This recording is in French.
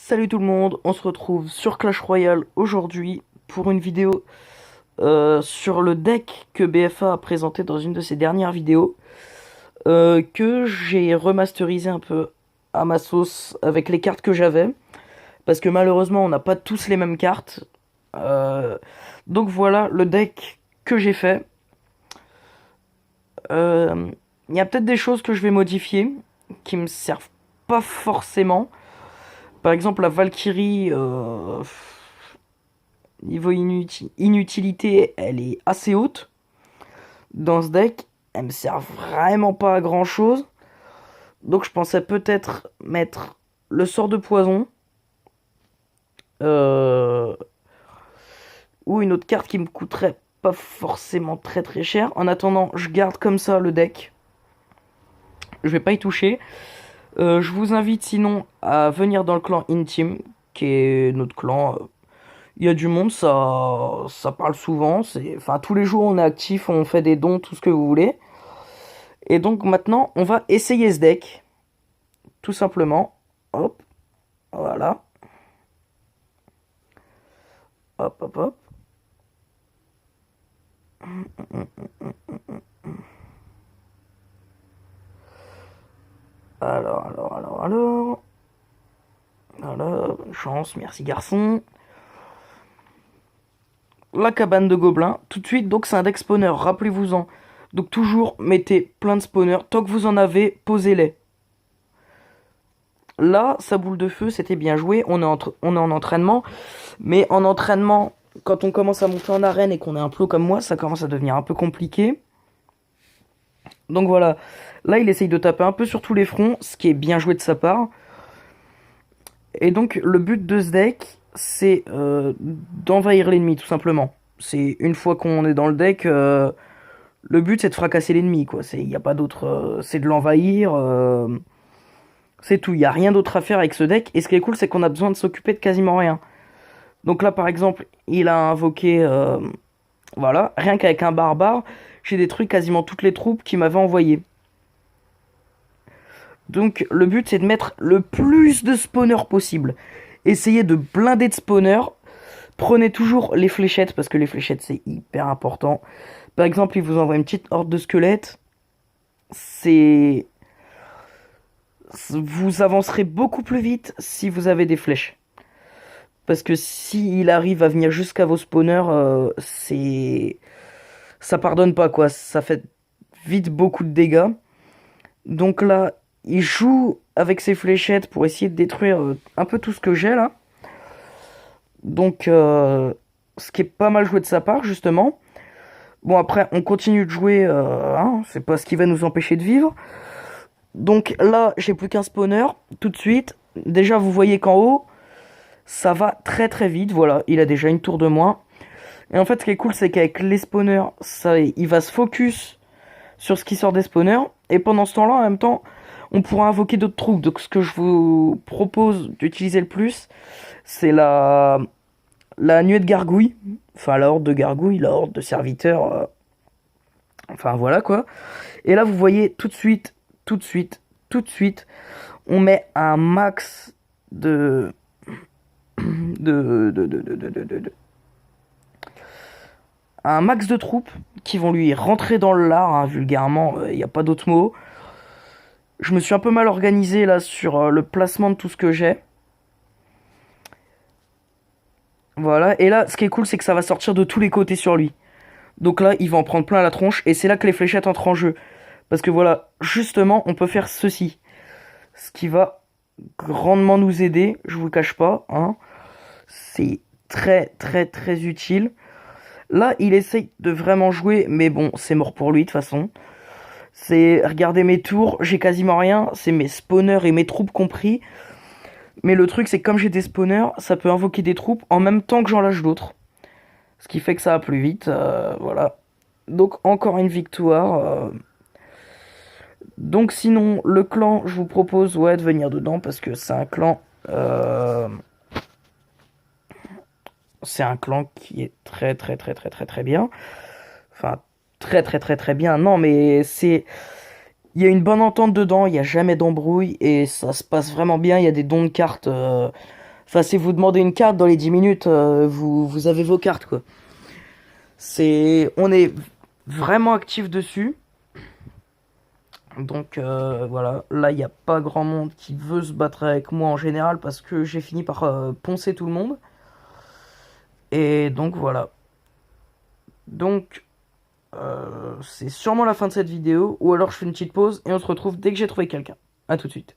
Salut tout le monde, on se retrouve sur Clash Royale aujourd'hui pour une vidéo sur le deck que BFA a présenté dans une de ses dernières vidéos, que j'ai remasterisé un peu à ma sauce avec les cartes que j'avais, parce que malheureusement on n'a pas tous les mêmes cartes. Euh, donc voilà le deck que j'ai fait. Euh, Il y a peut-être des choses que je vais modifier, qui me servent pas forcément. Par exemple la Valkyrie... Niveau inutilité, elle est assez haute dans ce deck. Elle me sert vraiment pas à grand chose. Donc je pensais peut-être mettre le sort de poison. euh, ou une autre carte qui me coûterait pas forcément très très cher. En attendant, je garde comme ça le deck. Je vais pas y toucher. Je vous invite sinon à venir dans le clan Intime, qui est notre clan. Il y a du monde, ça parle souvent. Enfin, tous les jours on est actif, on fait des dons, tout ce que vous voulez. Et donc maintenant, on va essayer ce deck. Tout simplement. Hop, voilà. Hop, hop, hop. Alors. Voilà, bonne chance, merci garçon. La cabane de gobelins, tout de suite, donc c'est un deck spawner, rappelez-vous-en. Donc toujours, mettez plein de spawners. Tant que vous en avez, posez-les. Là, sa boule de feu, c'était bien joué. On est en entraînement. Mais en entraînement, quand on commence à monter en arène et qu'on est un pro comme moi, ça commence à devenir un peu compliqué. Donc voilà. Là, il essaye de taper un peu sur tous les fronts, ce qui est bien joué de sa part. Et donc, le but de ce deck, c'est d'envahir l'ennemi, tout simplement. C'est une fois qu'on est dans le deck, le but c'est de fracasser l'ennemi, quoi. Il n'y a pas d'autre. C'est de l'envahir. C'est tout. Il n'y a rien d'autre à faire avec ce deck. Et ce qui est cool, c'est qu'on a besoin de s'occuper de quasiment rien. Donc là, par exemple, il a invoqué. Voilà. Rien qu'avec un barbare, j'ai détruit quasiment toutes les troupes qu'il m'avait envoyées. Donc le but c'est de mettre le plus de spawners possible. Essayez de blinder de spawners. Prenez toujours les fléchettes parce que les fléchettes c'est hyper important. Par exemple, il vous envoie une petite horde de squelettes. C'est... Vous avancerez beaucoup plus vite si vous avez des flèches. Parce que s'il arrive à venir jusqu'à vos spawners, c'est... Ça pardonne pas quoi. Ça fait vite beaucoup de dégâts. Donc là, il joue avec ses fléchettes pour essayer de détruire un peu tout ce que j'ai là. Donc, ce qui est pas mal joué de sa part, justement. Bon, après, on continue de jouer, hein, c'est pas ce qui va nous empêcher de vivre. Donc là, j'ai plus qu'un spawner, tout de suite. Déjà, vous voyez qu'en haut, ça va très très vite, voilà. Il a déjà une tour de moins. Et en fait, ce qui est cool, c'est qu'avec les spawners, il va se focus sur ce qui sort des spawners. Et pendant ce temps-là, en même temps, on pourra invoquer d'autres troupes. Donc ce que je vous propose d'utiliser le plus, c'est la nuée de gargouilles. Enfin, la horde de gargouilles, la horde de serviteurs. Enfin, voilà quoi. Et là, vous voyez tout de suite, on met un max de... un max de troupes qui vont lui rentrer dans le lard, hein, vulgairement, il n'y a pas d'autre mot. Je me suis un peu mal organisé là sur le placement de tout ce que j'ai. Voilà, et là, ce qui est cool, c'est que ça va sortir de tous les côtés sur lui. Donc là, il va en prendre plein la tronche, et c'est là que les fléchettes entrent en jeu. Parce que voilà, justement, on peut faire ceci. Ce qui va grandement nous aider, je vous le cache pas, hein. C'est très très très utile. Là, il essaye de vraiment jouer, mais bon, c'est mort pour lui de toute façon. Regardez mes tours, j'ai quasiment rien, c'est mes spawners et mes troupes compris. Mais le truc, c'est que comme j'ai des spawners, ça peut invoquer des troupes en même temps que j'en lâche d'autres. Ce qui fait que ça va plus vite, voilà. Donc encore une victoire. Donc sinon, le clan, je vous propose ouais, de venir dedans parce que c'est un clan... c'est un clan qui est très très très très très très bien. Enfin, très très très très bien. Non, mais c'est... Il y a une bonne entente dedans, il n'y a jamais d'embrouille et ça se passe vraiment bien. Il y a des dons de cartes Enfin, si vous demandez une carte dans les 10 minutes, vous avez vos cartes, quoi. On est vraiment actif dessus. Donc voilà, là il n'y a pas grand monde qui veut se battre avec moi en général parce que j'ai fini par poncer tout le monde. Et donc voilà. Donc c'est sûrement la fin de cette vidéo ou alors je fais une petite pause et on se retrouve dès que j'ai trouvé quelqu'un. A tout de suite.